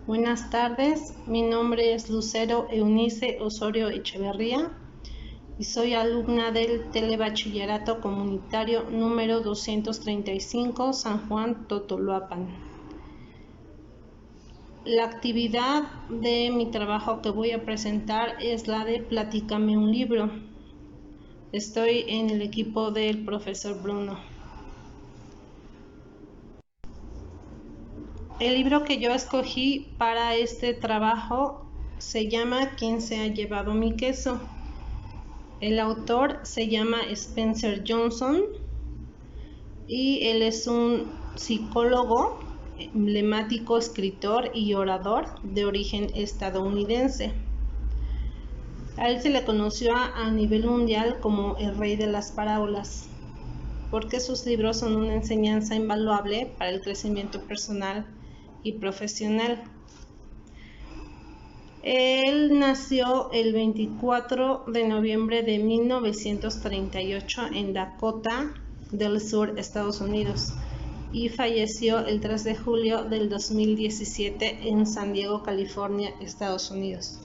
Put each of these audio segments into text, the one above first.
Buenas tardes, mi nombre es Lucero Eunice Osorio Echeverría y soy alumna del Telebachillerato Comunitario número 235 San Juan Totoloapan. La actividad de mi trabajo que voy a presentar es la de Platícame un libro. Estoy en el equipo del profesor Bruno. El libro que yo escogí para este trabajo se llama ¿Quién se ha llevado mi queso? El autor se llama Spencer Johnson y él es un psicólogo, emblemático escritor y orador de origen estadounidense. A él se le conoció a nivel mundial como el rey de las parábolas, porque sus libros son una enseñanza invaluable para el crecimiento personal y profesional. Él nació el 24 de noviembre de 1938 en Dakota del Sur, Estados Unidos, y falleció el 3 de julio del 2017 en San Diego, California, Estados Unidos.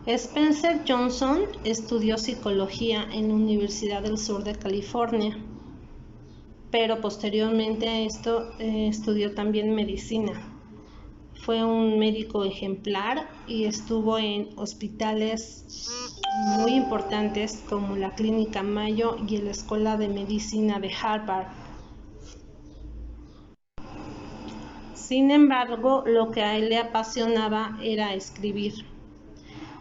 Spencer Johnson estudió psicología en la Universidad del Sur de California, pero posteriormente a esto estudió también medicina. Fue un médico ejemplar y estuvo en hospitales muy importantes como la Clínica Mayo y la Escuela de Medicina de Harvard. Sin embargo, lo que a él le apasionaba era escribir.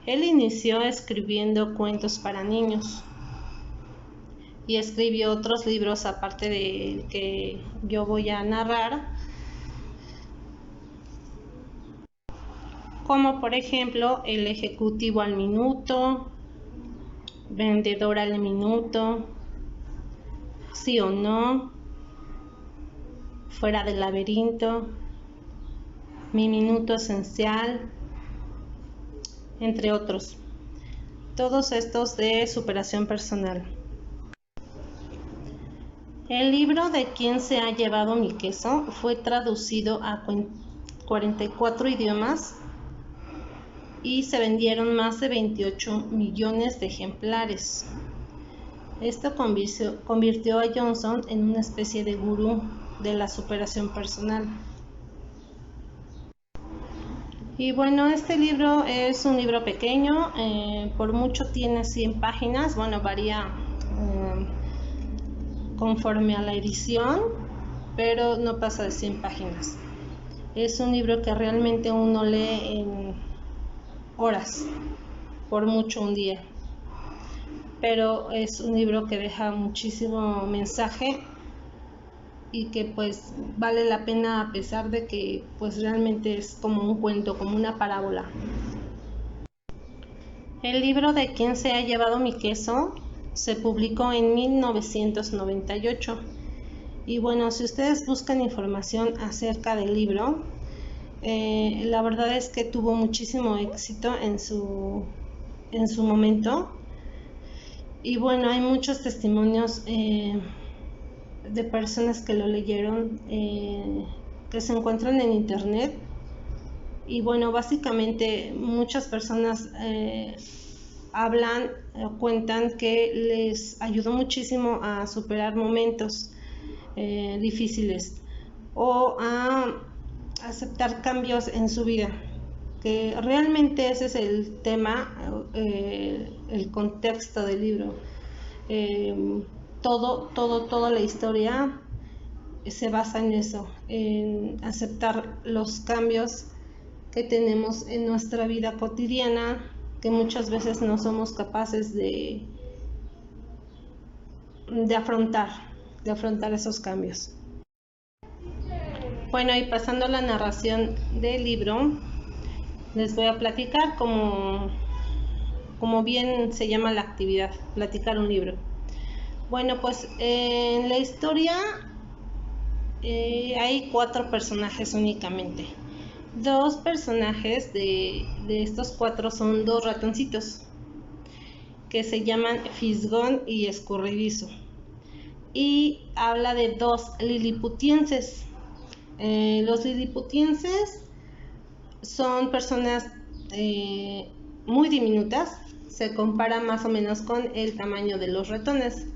Él inició escribiendo cuentos para niños y escribió otros libros aparte del que yo voy a narrar, como por ejemplo El Ejecutivo al Minuto, Vendedor al Minuto, Sí o No, Fuera del Laberinto, Mi Minuto Esencial, entre otros. Todos estos de superación personal. El libro de ¿Quién se ha llevado mi queso? Fue traducido a 44 idiomas y se vendieron más de 28 millones de ejemplares. Esto convirtió a Johnson en una especie de gurú de la superación personal. Y bueno, este libro es un libro pequeño, por mucho tiene 100 páginas, bueno, varía conforme a la edición, pero no pasa de 100 páginas. Es un libro que realmente uno lee en horas, por mucho un día, pero es un libro que deja muchísimo mensaje y que pues vale la pena, a pesar de que pues realmente es como un cuento, como una parábola. El libro de ¿Quién se ha llevado mi queso? Se publicó en 1998 y bueno, si ustedes buscan información acerca del libro, la verdad es que tuvo muchísimo éxito en su momento. Y bueno, hay muchos testimonios de personas que lo leyeron, que se encuentran en internet. Y bueno, básicamente muchas personas hablan, cuentan que les ayudó muchísimo a superar momentos difíciles o a aceptar cambios en su vida, que realmente ese es el tema, el contexto del libro. Toda la historia se basa en eso, en aceptar los cambios que tenemos en nuestra vida cotidiana, que muchas veces no somos capaces de afrontar esos cambios. Bueno, y pasando a la narración del libro, les voy a platicar como bien se llama la actividad, platicar un libro. Bueno, pues en la historia hay 4 personajes únicamente. 2 personajes de estos 4 son 2 ratoncitos que se llaman Fisgón y Escurridizo, y habla de 2 liliputienses Los liliputienses son personas muy diminutas, se compara más o menos con el tamaño de los ratones.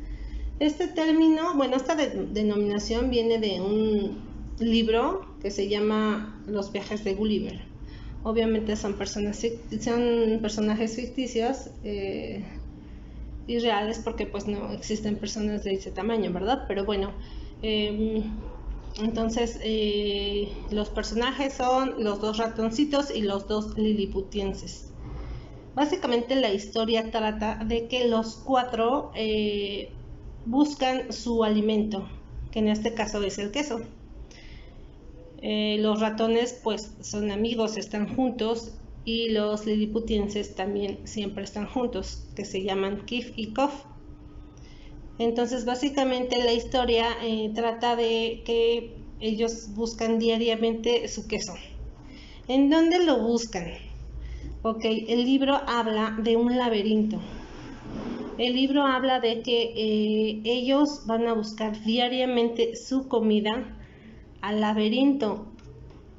Este término, bueno, esta denominación viene de un libro que se llama Los viajes de Gulliver. Obviamente son personajes ficticios y reales, porque pues no existen personas de ese tamaño, ¿verdad? Pero bueno, entonces los personajes son los dos ratoncitos y los dos liliputienses. Básicamente la historia trata de que los cuatro buscan su alimento, que en este caso es el queso. Los ratones pues son amigos, están juntos, y los liliputienses también siempre están juntos, que se llaman Kif y Kof. Entonces básicamente la historia trata de que ellos buscan diariamente su queso. ¿En dónde lo buscan? Ok, el libro habla de un laberinto. El libro habla de que ellos van a buscar diariamente su comida al laberinto,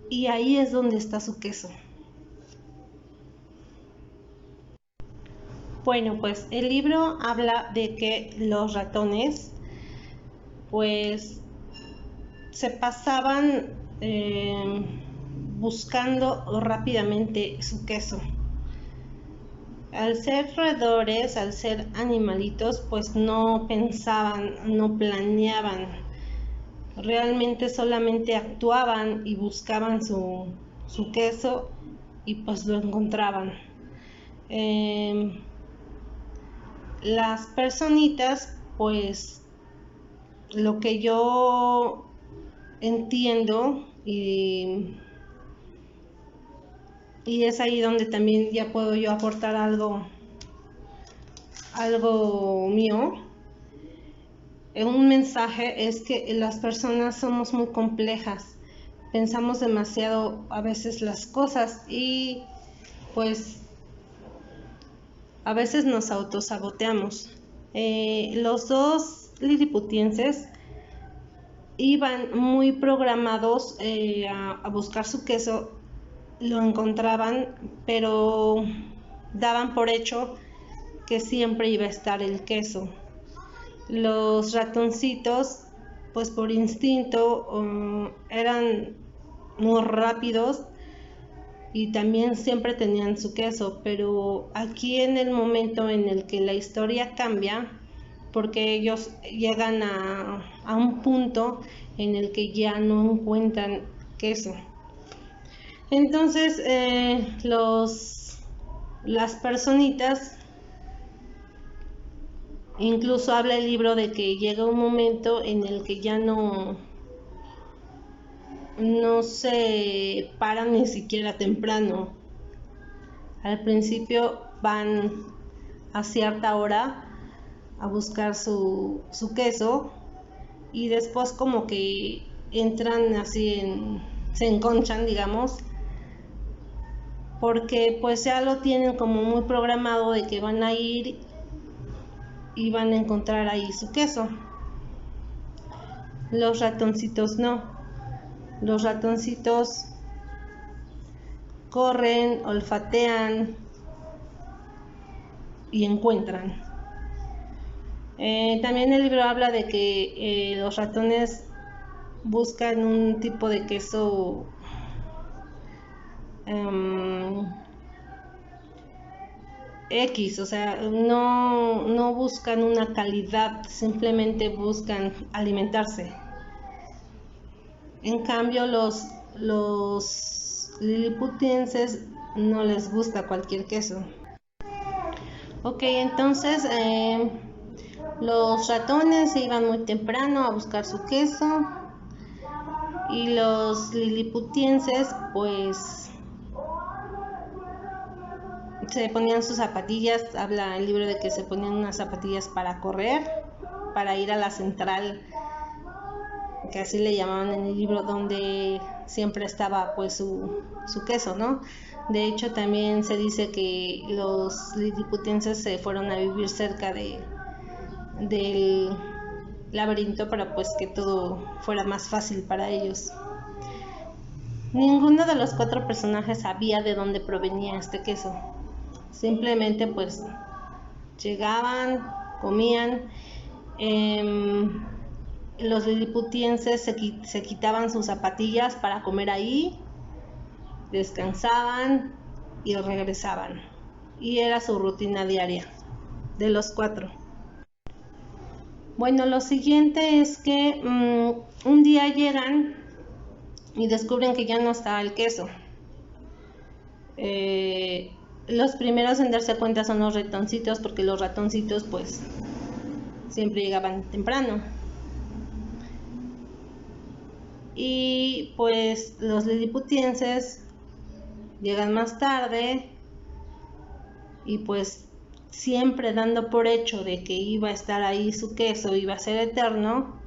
y ahí es donde está su queso. Bueno, pues el libro habla de que los ratones pues se pasaban buscando rápidamente su queso. Al ser roedores, al ser animalitos, pues no pensaban, no planeaban, realmente solamente actuaban y buscaban su queso, y pues lo encontraban. Las personitas, pues lo que yo entiendo, y es ahí donde también ya puedo yo aportar algo mío. Un mensaje es que las personas somos muy complejas, pensamos demasiado a veces las cosas, y pues a veces nos autosaboteamos. Los dos liliputienses iban muy programados a buscar su queso, lo encontraban, pero daban por hecho que siempre iba a estar el queso. Los ratoncitos, pues por instinto, eran muy rápidos y también siempre tenían su queso, pero aquí en el momento en el que la historia cambia, porque ellos llegan a un punto en el que ya no encuentran queso. Entonces las personitas, incluso habla el libro de que llega un momento en el que ya no se paran ni siquiera temprano. Al principio van a cierta hora a buscar su queso, y después como que entran así se enconchan, digamos, porque pues ya lo tienen como muy programado de que van a ir y van a encontrar ahí su queso. Los ratoncitos no. Los ratoncitos corren, olfatean y encuentran. También el libro habla de que los ratones buscan un tipo de queso X, o sea, no buscan una calidad, simplemente buscan alimentarse. En cambio, los liliputienses no les gusta cualquier queso. Ok, entonces los ratones se iban muy temprano a buscar su queso, y los liliputienses pues se ponían sus zapatillas. Habla el libro de que se ponían unas zapatillas para correr, para ir a la central, que así le llamaban en el libro, donde siempre estaba pues su queso, ¿no? De hecho también se dice que los liliputienses se fueron a vivir cerca del laberinto para pues que todo fuera más fácil para ellos. Ninguno de los 4 personajes sabía de dónde provenía este queso. Simplemente pues llegaban, comían. Los liliputienses se quitaban sus zapatillas para comer ahí, descansaban y regresaban. Y era su rutina diaria de los 4. Bueno, lo siguiente es que un día llegan y descubren que ya no está el queso. Los primeros en darse cuenta son los ratoncitos, porque los ratoncitos pues siempre llegaban temprano. Y pues los liliputienses llegan más tarde y pues siempre dando por hecho de que iba a estar ahí su queso, iba a ser eterno,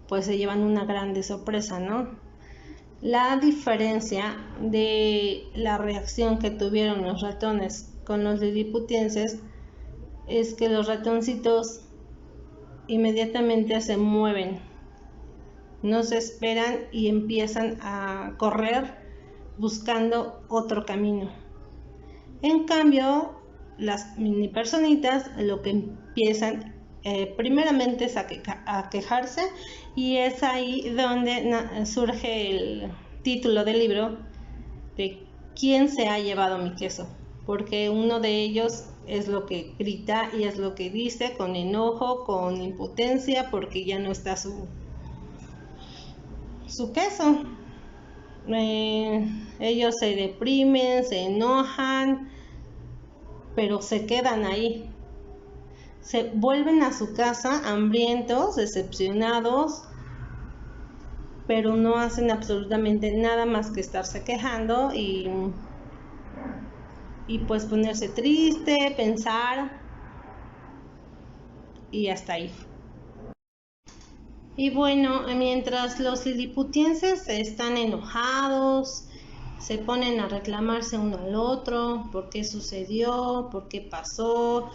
pues se llevan una grande sorpresa, ¿no? La diferencia de la reacción que tuvieron los ratones con los liliputienses es que los ratoncitos inmediatamente se mueven, no se esperan y empiezan a correr buscando otro camino. En cambio, las mini personitas lo que empiezan primeramente es a quejarse, y es ahí donde surge el título del libro de ¿quién se ha llevado mi queso? Porque uno de ellos es lo que grita y es lo que dice con enojo, con impotencia, porque ya no está su queso. Ellos se deprimen, se enojan, pero se quedan ahí. Se vuelven a su casa hambrientos, decepcionados, pero no hacen absolutamente nada más que estarse quejando y pues ponerse triste, pensar, y hasta ahí. Y bueno, mientras los liliputienses están enojados, se ponen a reclamarse uno al otro, por qué sucedió, por qué pasó.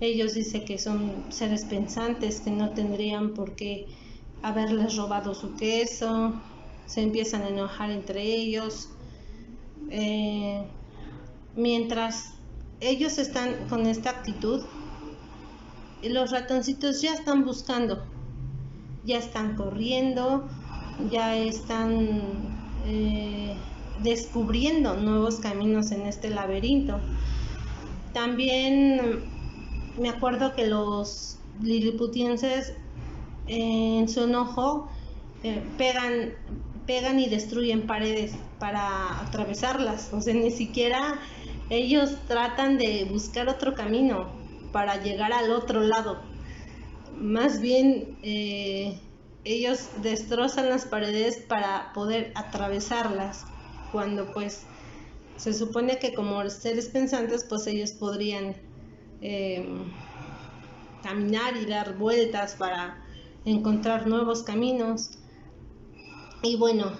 Ellos dicen que son seres pensantes, que no tendrían por qué haberles robado su queso. Se empiezan a enojar entre ellos. Mientras ellos están con esta actitud, los ratoncitos ya están buscando, ya están corriendo, ya están descubriendo nuevos caminos en este laberinto. También me acuerdo que los liliputienses en su enojo pegan y destruyen paredes para atravesarlas. O sea, ni siquiera ellos tratan de buscar otro camino para llegar al otro lado. Más bien ellos destrozan las paredes para poder atravesarlas, cuando pues se supone que como seres pensantes pues ellos podrían caminar y dar vueltas para encontrar nuevos caminos. Y bueno,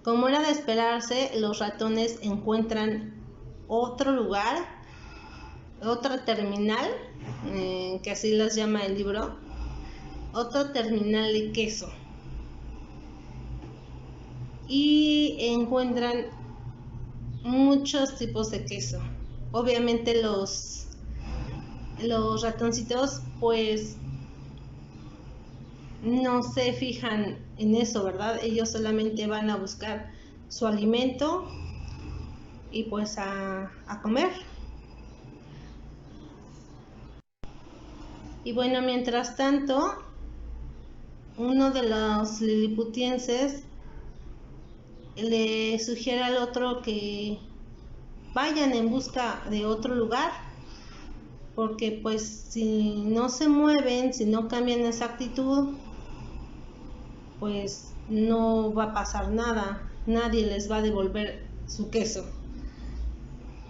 como era de esperarse, los ratones encuentran otro lugar, otra terminal, que así las llama el libro, otro terminal de queso, y encuentran muchos tipos de queso. Obviamente los ratoncitos pues no se fijan en eso, ¿verdad? Ellos solamente van a buscar su alimento y pues a comer. Y bueno, mientras tanto, uno de los liliputienses le sugiere al otro que vayan en busca de otro lugar, porque pues si no se mueven, si no cambian esa actitud, pues no va a pasar nada, nadie les va a devolver su queso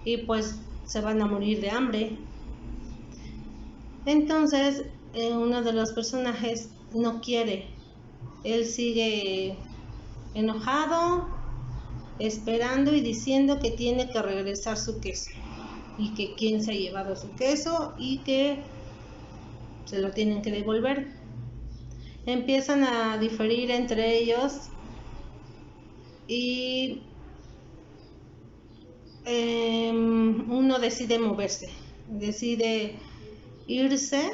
y pues se van a morir de hambre. Entonces uno de los personajes no quiere, él sigue enojado, esperando y diciendo que tiene que regresar su queso, y que quién se ha llevado su queso y que se lo tienen que devolver. empiezan a diferir entre ellos y uno decide moverse, decide irse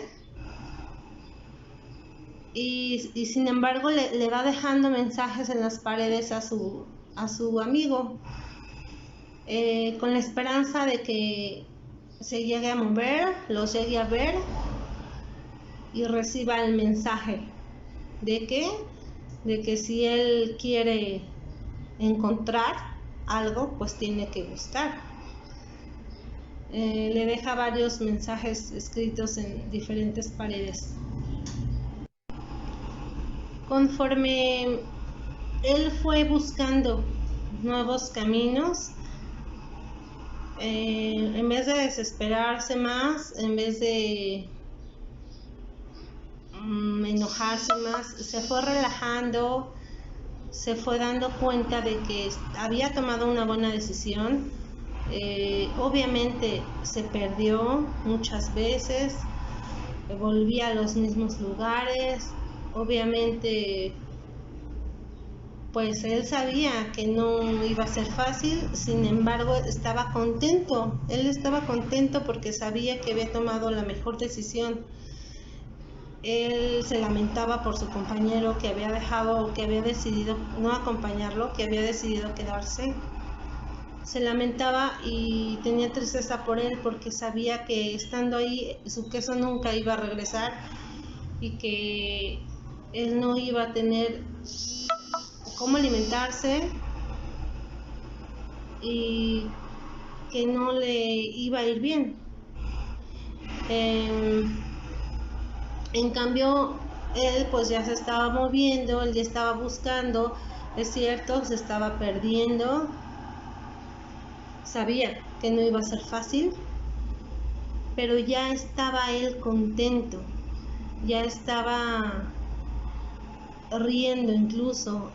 y sin embargo le va dejando mensajes en las paredes a su amigo, con la esperanza de que se llegue a mover, los llegue a ver y reciba el mensaje de que si él quiere encontrar algo, pues tiene que buscar. Le deja varios mensajes escritos en diferentes paredes. Conforme él fue buscando nuevos caminos, en vez de desesperarse más, en vez de enojarse más, se fue relajando, se fue dando cuenta de que había tomado una buena decisión. Obviamente se perdió muchas veces, volvía a los mismos lugares, obviamente pues él sabía que no iba a ser fácil, sin embargo estaba contento, él estaba contento porque sabía que había tomado la mejor decisión. Él se lamentaba por su compañero que había dejado, que había decidido no acompañarlo, que había decidido quedarse. Se lamentaba y tenía tristeza por él porque sabía que estando ahí su queso nunca iba a regresar y que él no iba a tener cómo alimentarse y que no le iba a ir bien. En cambio, él pues ya se estaba moviendo, él ya estaba buscando, es cierto, se estaba perdiendo, sabía que no iba a ser fácil, pero ya estaba él contento, ya estaba riendo incluso,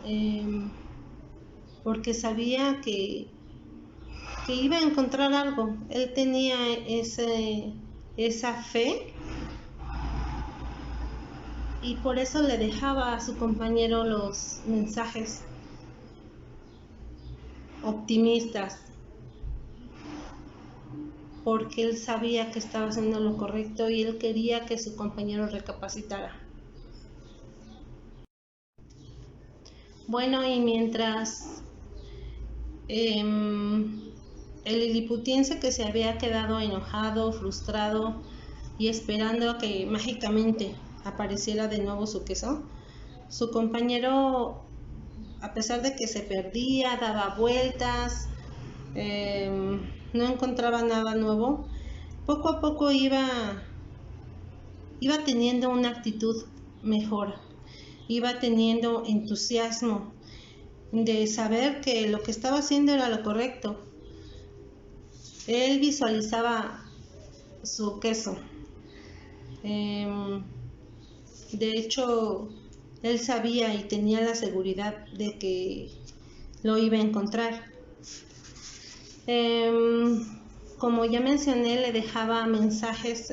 porque sabía que iba a encontrar algo. Él tenía esa fe y por eso le dejaba a su compañero los mensajes optimistas, porque él sabía que estaba haciendo lo correcto y él quería que su compañero recapacitara. Bueno, y mientras el liliputiense, que se había quedado enojado, frustrado y esperando a que mágicamente apareciera de nuevo su queso, su compañero, a pesar de que se perdía, daba vueltas, no encontraba nada nuevo, poco a poco iba teniendo una actitud mejor, iba teniendo entusiasmo de saber que lo que estaba haciendo era lo correcto. Él visualizaba su queso. De hecho, él sabía y tenía la seguridad de que lo iba a encontrar. Como ya mencioné, le dejaba mensajes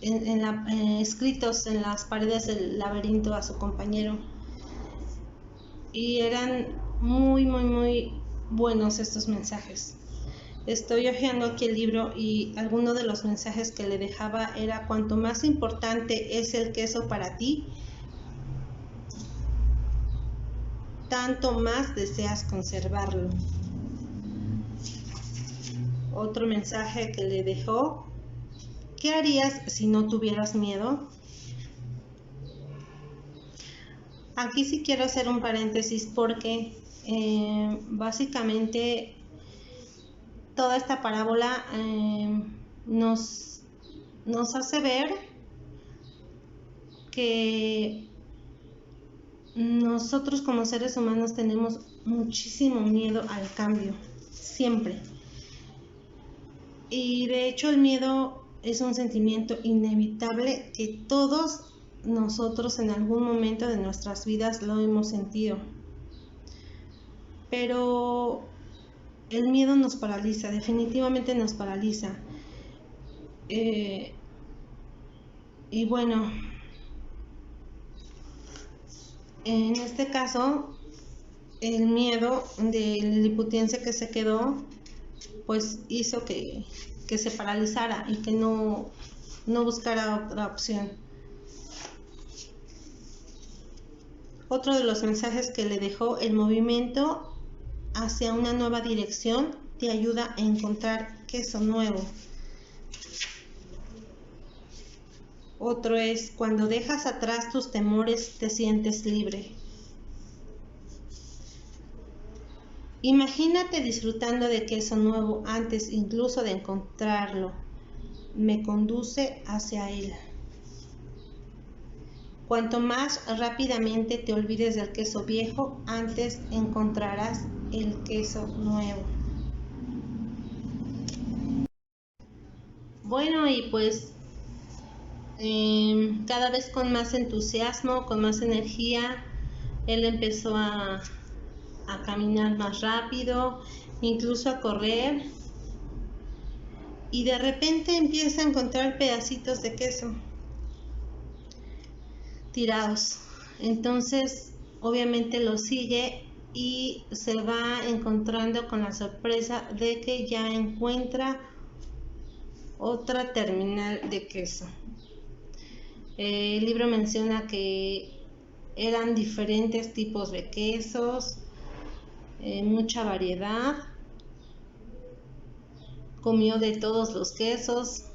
escritos en las paredes del laberinto a su compañero. Y eran muy, muy, muy buenos estos mensajes. Estoy hojeando aquí el libro y alguno de los mensajes que le dejaba era: cuanto más importante es el queso para ti, tanto más deseas conservarlo. Otro mensaje que le dejó: ¿qué harías si no tuvieras miedo? Aquí sí quiero hacer un paréntesis porque básicamente toda esta parábola nos hace ver que nosotros como seres humanos tenemos muchísimo miedo al cambio, siempre. Y de hecho el miedo es un sentimiento inevitable que todos nosotros en algún momento de nuestras vidas lo hemos sentido. Pero el miedo nos paraliza, definitivamente nos paraliza. Y bueno, En este caso, el miedo del liliputiense que se quedó, pues hizo que se paralizara y que no buscara otra opción. Otro de los mensajes que le dejó: el movimiento hacia una nueva dirección te ayuda a encontrar queso nuevo. Otro es: cuando dejas atrás tus temores te sientes libre. Imagínate disfrutando de queso nuevo antes incluso de encontrarlo. Me conduce hacia él. Cuanto más rápidamente te olvides del queso viejo, antes encontrarás el queso nuevo. Bueno, y pues cada vez con más entusiasmo, con más energía, él empezó a caminar más rápido, incluso a correr, y de repente empieza a encontrar pedacitos de queso tirados. Entonces obviamente lo sigue y se va encontrando con la sorpresa de que ya encuentra otra terminal de queso. El libro menciona que eran diferentes tipos de quesos, mucha variedad. Comió de todos los quesos.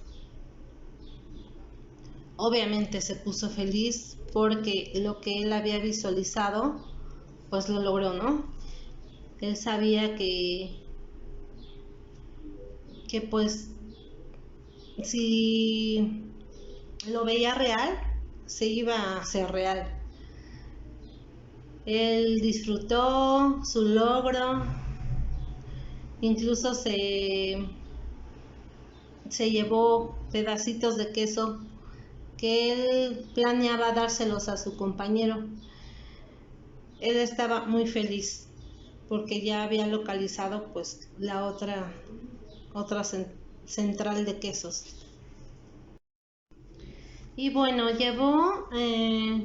Obviamente se puso feliz porque lo que él había visualizado, pues lo logró, ¿no? Él sabía que pues si lo veía real, se iba a hacer real. Él disfrutó su logro, incluso se llevó pedacitos de queso que él planeaba dárselos a su compañero. Él estaba muy feliz porque ya había localizado pues la otra central de quesos. Y bueno, llevó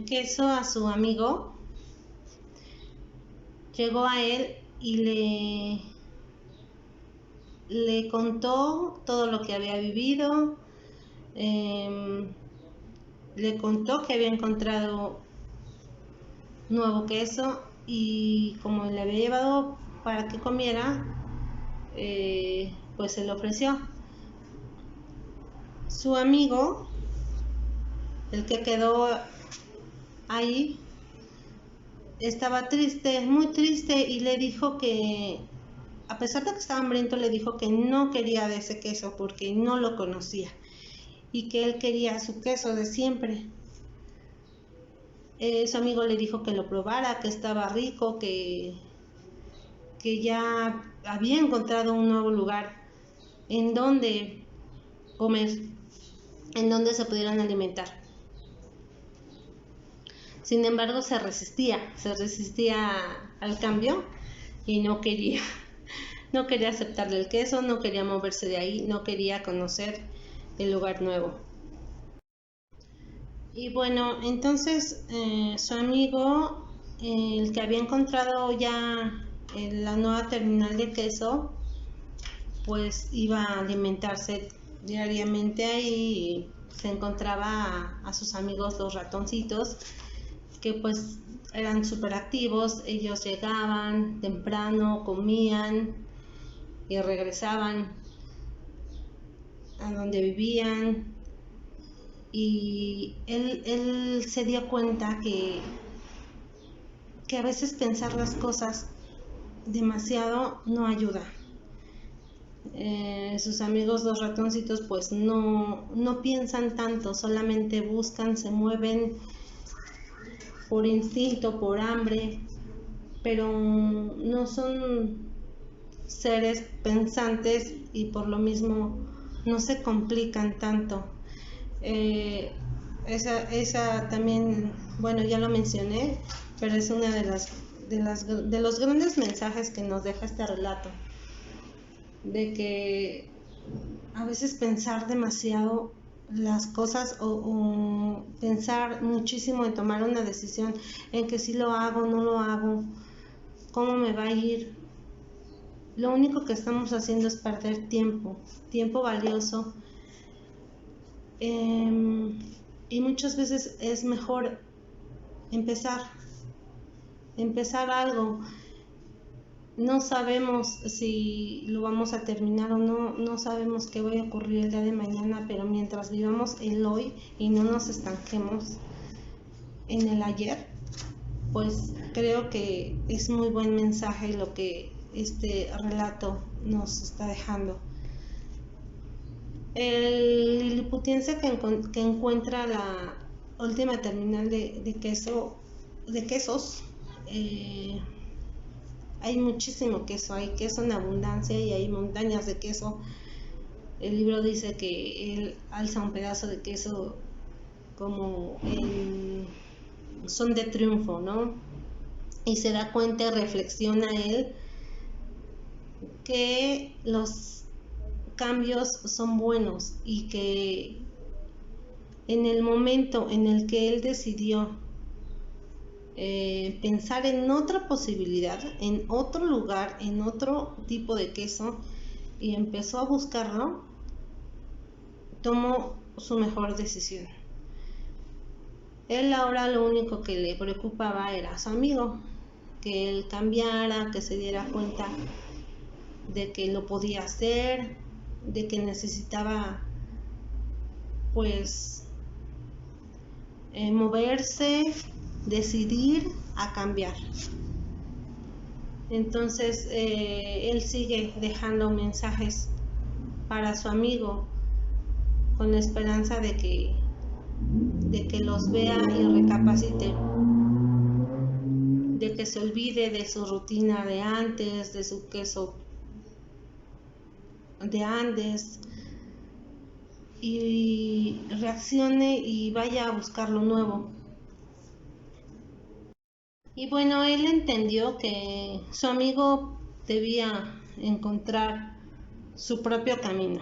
queso a su amigo. Llegó a él y le contó todo lo que había vivido. Le contó que había encontrado nuevo queso y como le había llevado para que comiera, pues se lo ofreció. Su amigo, el que quedó ahí, estaba triste, muy triste, y le dijo que, a pesar de que estaba hambriento, le dijo que no quería de ese queso porque no lo conocía y que él quería su queso de siempre. Su amigo le dijo que lo probara, que estaba rico, que ya había encontrado un nuevo lugar en donde comer, en donde se pudieran alimentar. Sin embargo, se resistía al cambio y no quería aceptarle el queso, no quería moverse de ahí, no quería conocer el lugar nuevo. Y bueno, entonces su amigo, el que había encontrado ya la nueva terminal de queso, pues iba a alimentarse diariamente ahí. Se encontraba a sus amigos los ratoncitos, que pues eran súper activos. Ellos llegaban temprano, comían y regresaban a donde vivían, y él se dio cuenta que a veces pensar las cosas demasiado no ayuda. Sus amigos los ratoncitos pues no piensan tanto, solamente buscan, se mueven por instinto, por hambre, pero no son seres pensantes y por lo mismo no se complican tanto. Esa también, bueno, ya lo mencioné, pero es una de los grandes mensajes que nos deja este relato, de que a veces pensar demasiado las cosas o pensar muchísimo en tomar una decisión en que si lo hago, no lo hago, cómo me va a ir. Lo único que estamos haciendo es perder tiempo valioso, y muchas veces es mejor empezar algo. No sabemos si lo vamos a terminar o no, no sabemos qué va a ocurrir el día de mañana, pero mientras vivamos el hoy y no nos estanquemos en el ayer, pues creo que es muy buen mensaje lo que este relato nos está dejando. El liliputiense que encuentra la última terminal de quesos, hay muchísimo queso, hay queso en abundancia y hay montañas de queso. El libro dice que él alza un pedazo de queso como en son de triunfo, ¿no? Y se da cuenta y reflexiona él que los cambios son buenos y que en el momento en el que él decidió pensar en otra posibilidad, en otro lugar, en otro tipo de queso, y empezó a buscarlo, tomó su mejor decisión. Él ahora lo único que le preocupaba era su amigo, que él cambiara, que se diera cuenta de que lo podía hacer, de que necesitaba pues moverse, decidir a cambiar. Entonces él sigue dejando mensajes para su amigo con la esperanza de que los vea y recapacite, de que se olvide de su rutina de antes, de su queso de Andes, y reaccione y vaya a buscar lo nuevo. Y bueno, él entendió que su amigo debía encontrar su propio camino,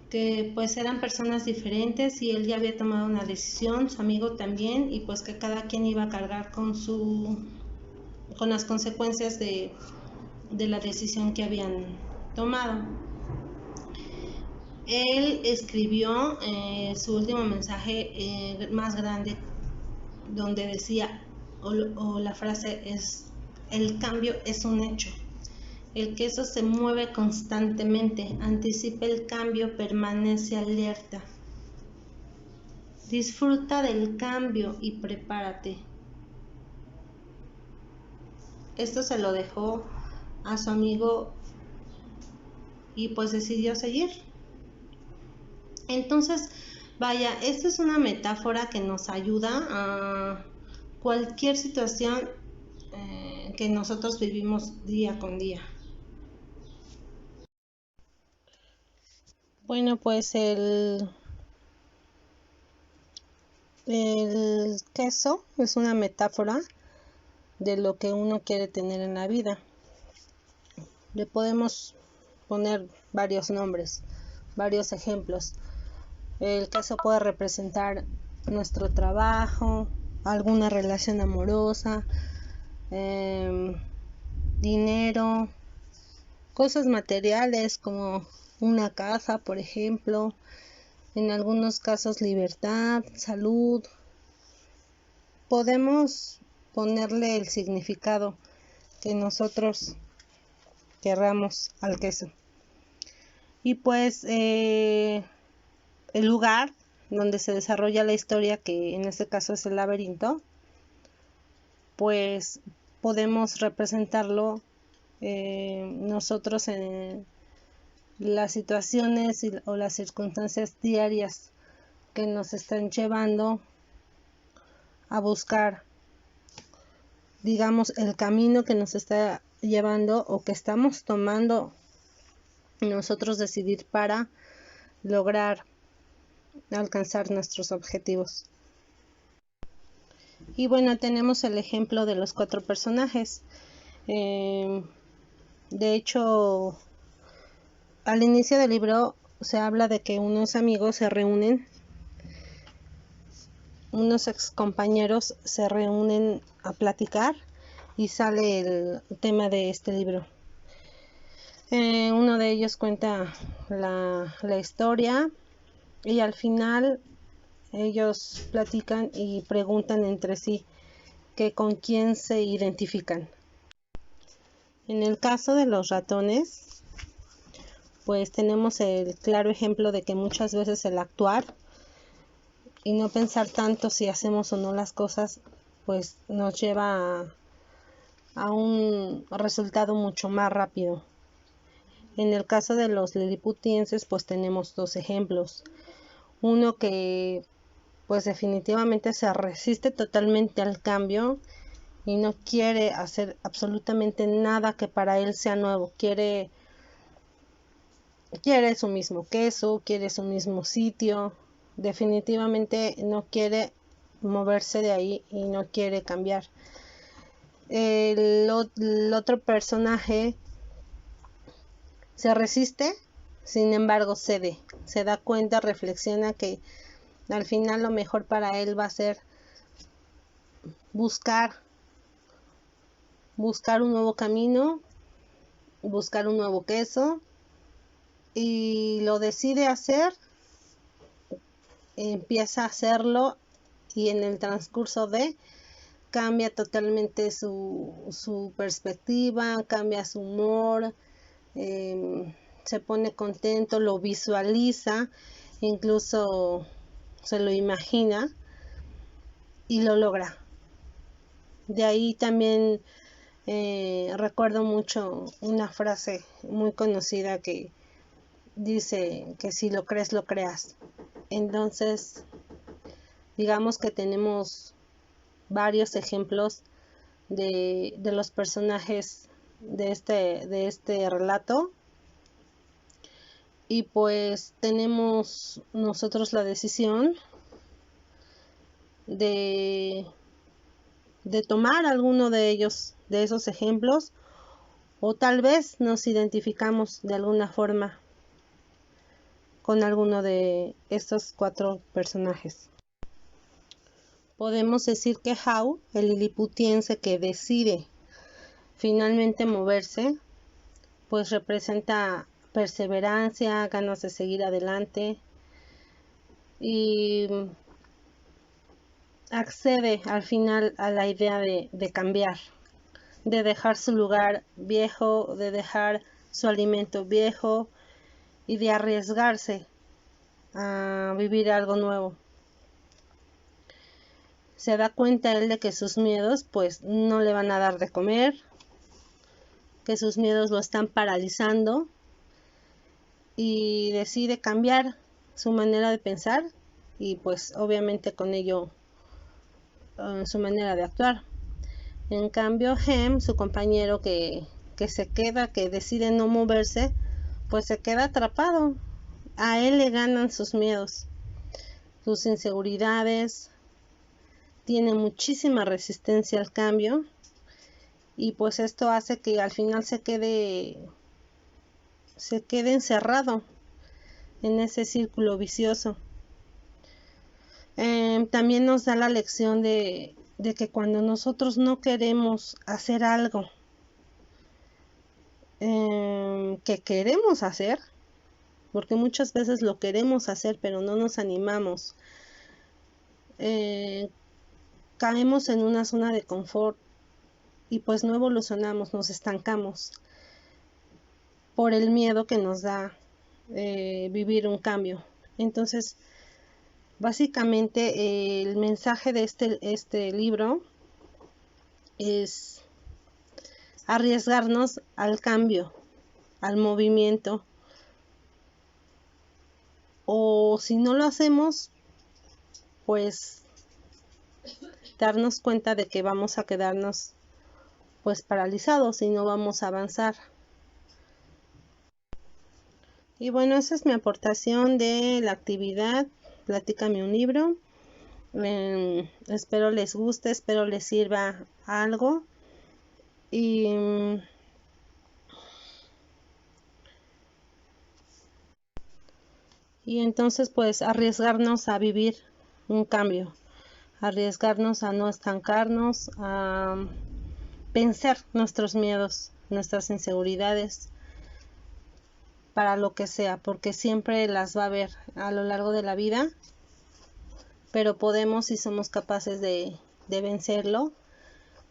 que pues eran personas diferentes y él ya había tomado una decisión, su amigo también, y pues que cada quien iba a cargar con las consecuencias de la decisión que habían tomado. Él escribió su último mensaje más grande, donde decía, o la frase es: el cambio es un hecho. El queso se mueve constantemente, anticipa el cambio, permanece alerta. Disfruta del cambio y prepárate. Esto se lo dejó a su amigo y pues decidió seguir. Entonces, vaya, esta es una metáfora que nos ayuda a cualquier situación que nosotros vivimos día con día. Bueno, pues el queso es una metáfora de lo que uno quiere tener en la vida. Le podemos poner varios nombres, varios ejemplos. El queso puede representar nuestro trabajo, alguna relación amorosa, dinero, cosas materiales como una casa, por ejemplo. En algunos casos libertad, salud. Podemos ponerle el significado que nosotros querramos al queso. Y pues el lugar donde se desarrolla la historia, que en este caso es el laberinto, pues podemos representarlo nosotros en las situaciones o las circunstancias diarias que nos están llevando a buscar, digamos, el camino que nos está llevando o que estamos tomando nosotros decidir para lograr alcanzar nuestros objetivos. Y bueno, tenemos el ejemplo de los 4 personajes. De hecho, al inicio del libro se habla de que unos amigos se reúnen, unos ex compañeros se reúnen a platicar y sale el tema de este libro. Uno de ellos cuenta la historia y al final ellos platican y preguntan entre sí que con quién se identifican. En el caso de los ratones, pues tenemos el claro ejemplo de que muchas veces el actuar y no pensar tanto si hacemos o no las cosas, pues nos lleva a un resultado mucho más rápido. En el caso de los liliputienses, pues tenemos dos ejemplos. Uno que pues definitivamente se resiste totalmente al cambio y no quiere hacer absolutamente nada que para él sea nuevo. Quiere su mismo queso, quiere su mismo sitio. Definitivamente no quiere moverse de ahí y no quiere cambiar. El otro personaje se resiste, sin embargo cede, se da cuenta, reflexiona que al final lo mejor para él va a ser buscar un nuevo camino, buscar un nuevo queso, y lo decide hacer, empieza a hacerlo y en el transcurso cambia totalmente su perspectiva, cambia su humor, se pone contento, lo visualiza, incluso se lo imagina y lo logra. De ahí también recuerdo mucho una frase muy conocida que dice que si lo crees, lo creas. Entonces, digamos que tenemos varios ejemplos de los personajes de este relato, y pues tenemos nosotros la decisión de tomar alguno de ellos, de esos ejemplos, o tal vez nos identificamos de alguna forma con alguno de estos 4 personajes. Podemos decir que Hao, el liliputiense que decide finalmente moverse, pues representa perseverancia, ganas de seguir adelante y accede al final a la idea de cambiar, de dejar su lugar viejo, de dejar su alimento viejo y de arriesgarse a vivir algo nuevo. Se da cuenta él de que sus miedos pues no le van a dar de comer, que sus miedos lo están paralizando, y decide cambiar su manera de pensar y pues obviamente con ello su manera de actuar. En cambio Hem, su compañero que se queda, que decide no moverse, pues se queda atrapado. A él le ganan sus miedos, sus inseguridades, tiene muchísima resistencia al cambio, y pues esto hace que al final se quede encerrado en ese círculo vicioso. También nos da la lección de que cuando nosotros no queremos hacer algo que queremos hacer, porque muchas veces lo queremos hacer pero no nos animamos, caemos en una zona de confort y pues no evolucionamos, nos estancamos por el miedo que nos da vivir un cambio. Entonces, básicamente el mensaje de este libro es arriesgarnos al cambio, al movimiento, o si no lo hacemos, pues darnos cuenta de que vamos a quedarnos pues paralizados y no vamos a avanzar. Y bueno, esa es mi aportación de la actividad Platícame un libro. Espero les guste, espero les sirva algo, Y entonces pues arriesgarnos a vivir un cambio, arriesgarnos a no estancarnos, a vencer nuestros miedos, nuestras inseguridades, para lo que sea, porque siempre las va a haber a lo largo de la vida, pero podemos y somos capaces de vencerlo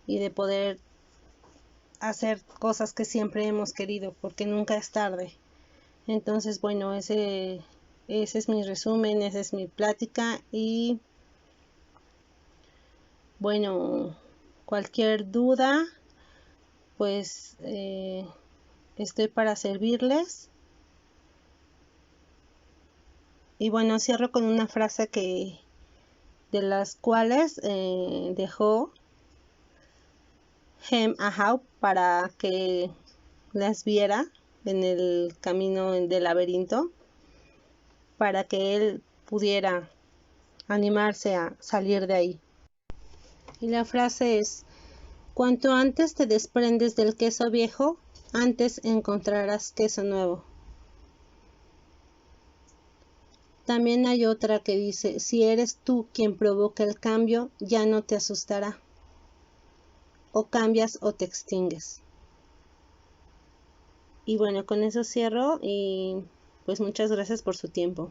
y de poder hacer cosas que siempre hemos querido, porque nunca es tarde. Entonces, bueno, ese es mi resumen, esa es mi plática y bueno, cualquier duda, pues estoy para servirles. Y bueno, cierro con una frase de las cuales dejó Hem Ahau para que las viera en el camino del laberinto, para que él pudiera animarse a salir de ahí. Y la frase es: cuanto antes te desprendes del queso viejo, antes encontrarás queso nuevo. También hay otra que dice: si eres tú quien provoca el cambio, ya no te asustará. O cambias o te extingues. Y bueno, con eso cierro y pues muchas gracias por su tiempo.